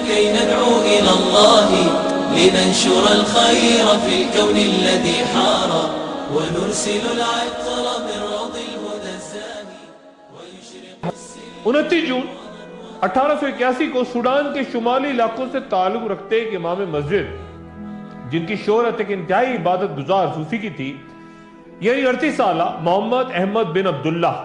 كي ندعو إلى الله لننشر الخير في الكون الذي حار ونرسل العطر من روض الهدى الزاهي ويشرق 29 جون 1881 کو سوڈان کے شمالی علاقوں سے تعلق رکھتے ایک امام مسجد جن کی شہرت ایک انتہائی عبادت گزار صوفی کی تھی، یعنی 38 سالہ محمد احمد بن عبداللہ،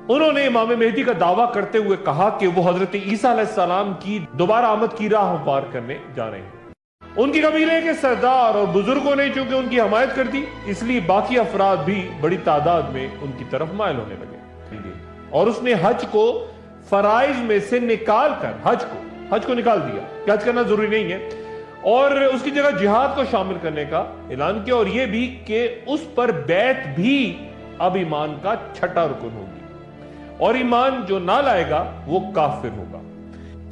انہوں نے امام مہدی کا دعویٰ کرتے ہوئے کہا کہ وہ حضرت عیسیٰ علیہ السلام کی دوبارہ آمد کی راہ ہموار کرنے جا رہے ہیں۔ ان کی قبیلے کے سردار اور بزرگوں نے چونکہ ان کی حمایت کر دی، اس لیے باقی افراد بھی بڑی تعداد میں ان کی طرف مائل ہونے لگے، اور اس نے حج کو فرائض میں سے نکال کر حج کو نکال دیا کہ حج کرنا ضروری نہیں ہے، اور اس کی جگہ جہاد کو شامل کرنے کا اعلان کیا، اور یہ بھی کہ اس پر بیعت بھی اب ایمان کا چھٹا رکن ہوگی، اور ایمان جو نہ لائے گا وہ کافر ہوگا۔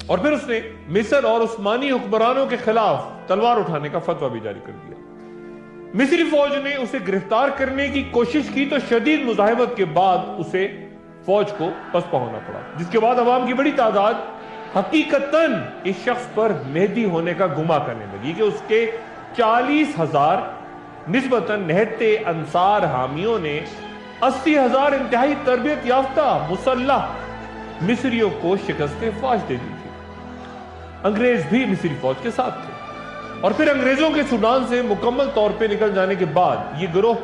اور پھر اس نے مصر اور عثمانی حکمرانوں کے خلاف تلوار اٹھانے کا فتویٰ بھی جاری کر دیا۔ مصری فوج نے اسے گرفتار کرنے کی کوشش کی تو شدید مزاحمت کے بعد اسے فوج کو پسپا ہونا پڑا، جس کے بعد عوام کی بڑی تعداد حقیقتاً اس شخص پر مہدی ہونے کا گما کرنے لگی کہ اس کے 40,000 نسبتاً نہتے انصار حامیوں نے 80,000 انتہائی تربیت یافتہ مسلح مصریوں کو شکست فاش دے دی تھی۔ انگریز بھی مصری فوج کے ساتھ تھے، اور پھر انگریزوں کے سوڈان سے مکمل طور پہ نکل جانے کے بعد یہ گروہ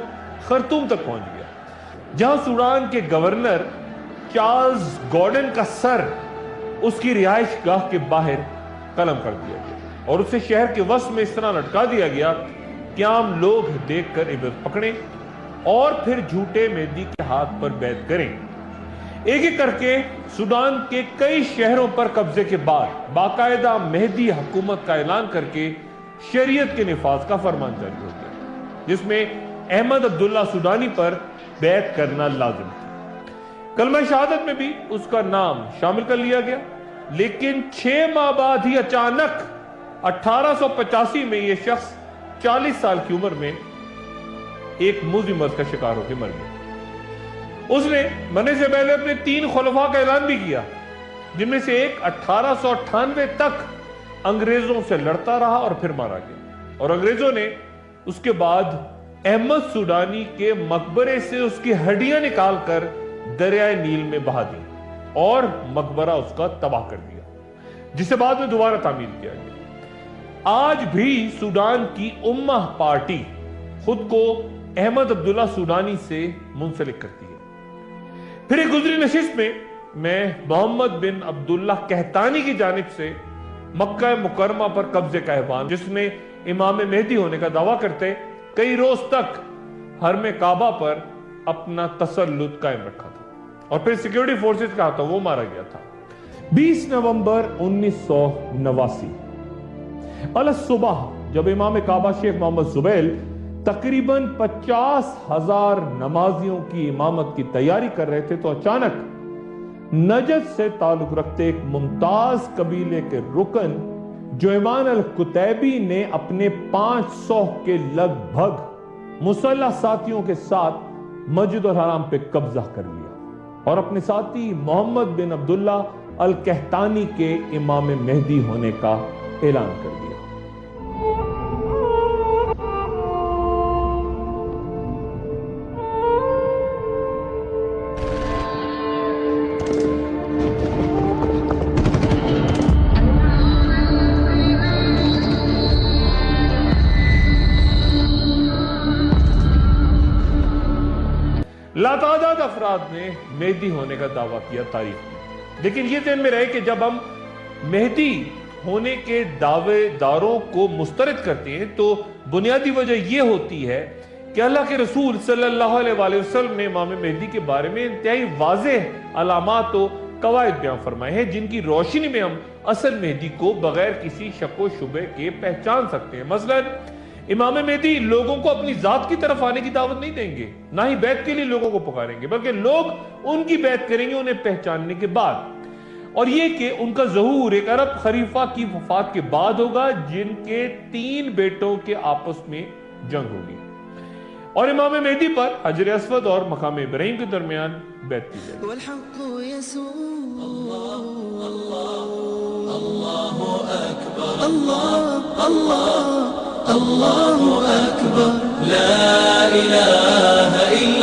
خرطوم تک پہنچ گیا، جہاں سوڈان کے گورنر چارلز گورڈن کا سر اس کی رہائش گاہ کے باہر قلم کر دیا گیا، اور اسے شہر کے وسط میں اس طرح لٹکا دیا گیا کہ عام لوگ دیکھ کر عبرت پکڑیں اور پھر جھوٹے مہدی کے ہاتھ پر بیعت کریں۔ ایک ایک کر کے سوڈان کے کئی شہروں پر قبضے کے بعد باقاعدہ مہدی حکومت کا اعلان کر کے شریعت کے نفاذ کا فرمان جاری ہو گیا، جس میں احمد عبداللہ سوڈانی پر بیعت کرنا لازم تھا۔ کلمہ شہادت میں بھی اس کا نام شامل کر لیا گیا، لیکن 6 ماہ بعد ہی اچانک 1885 میں یہ شخص 40 سال کی عمر میں ایک موذی مرض کا شکار ہو کے مر گیا۔ اس نے مرنے سے پہلے اپنے 3 خلفاء کا اعلان بھی کیا، جن میں سے ایک 1898 تک انگریزوں سے لڑتا رہا اور پھر مارا گیا، اور انگریزوں نے اس کے بعد احمد سوڈانی کے مقبرے سے اس کی ہڈیاں نکال کر دریائے نیل میں بہا دی اور مقبرہ اس کا تباہ کر دیا، جسے بعد میں دوبارہ تعمیر کیا گیا۔ آج بھی سوڈان کی امہ پارٹی خود کو احمد عبداللہ سوڈانی سے منسلک کرتی ہے۔ پھر ایک گزری نشست میں محمد بن عبداللہ قحطانی کی جانب سے مکہ مکرمہ پر قبضے کا اعلان، جس میں امام مہدی ہونے کا دعویٰ کرتے کئی روز تک حرم کعبہ پر اپنا تسلط قائم رکھا تھا، اور پھر سیکیورٹی فورسز کا ہاتھوں وہ مارا گیا تھا۔ 20 نومبر 1989 الصبح جب امام کعبہ شیخ محمد زبیل تقریباً 50,000 نمازیوں کی امامت کی تیاری کر رہے تھے تو اچانک نجد سے تعلق رکھتے ایک ممتاز قبیلے کے رکن جویمان القتیبی نے اپنے 500 کے لگ بھگ مسلح ساتھیوں کے ساتھ مسجد الحرام پہ قبضہ کر لیا، اور اپنے ساتھی محمد بن عبداللہ القحطانی کے امام مہدی ہونے کا اعلان کر دیا۔ لاتعداد افراد نے مہدی ہونے کا دعویٰ کیا تاریخ میں، لیکن یہ ذہن میں رہے کہ جب ہم مہدی ہونے کے دعوے داروں کو مسترد کرتے ہیں تو بنیادی وجہ یہ ہوتی ہے کہ اللہ کے رسول صلی اللہ علیہ وآلہ وسلم نے امام مہدی کے بارے میں انتہائی واضح علامات و قواعد بیان فرمائے ہیں، جن کی روشنی میں ہم اصل مہدی کو بغیر کسی شک و شبہ کے پہچان سکتے ہیں۔ مثلا امام مہدی لوگوں کو اپنی ذات کی طرف آنے کی دعوت نہیں دیں گے، نہ ہی بیعت کے لیے لوگوں کو پکاریں گے، بلکہ لوگ ان کی بیعت کریں گے انہیں پہچاننے کے بعد، اور یہ کہ ان کا ظہور ایک عرب خلیفہ کی وفات کے بعد ہوگا جن کے 3 بیٹوں کے آپس میں جنگ ہوگی، اور امام مہدی پر حجر اسود اور مقام ابراہیم کے درمیان بیعت کی جائے گی۔ الله الله الله أكبر لا إله إلا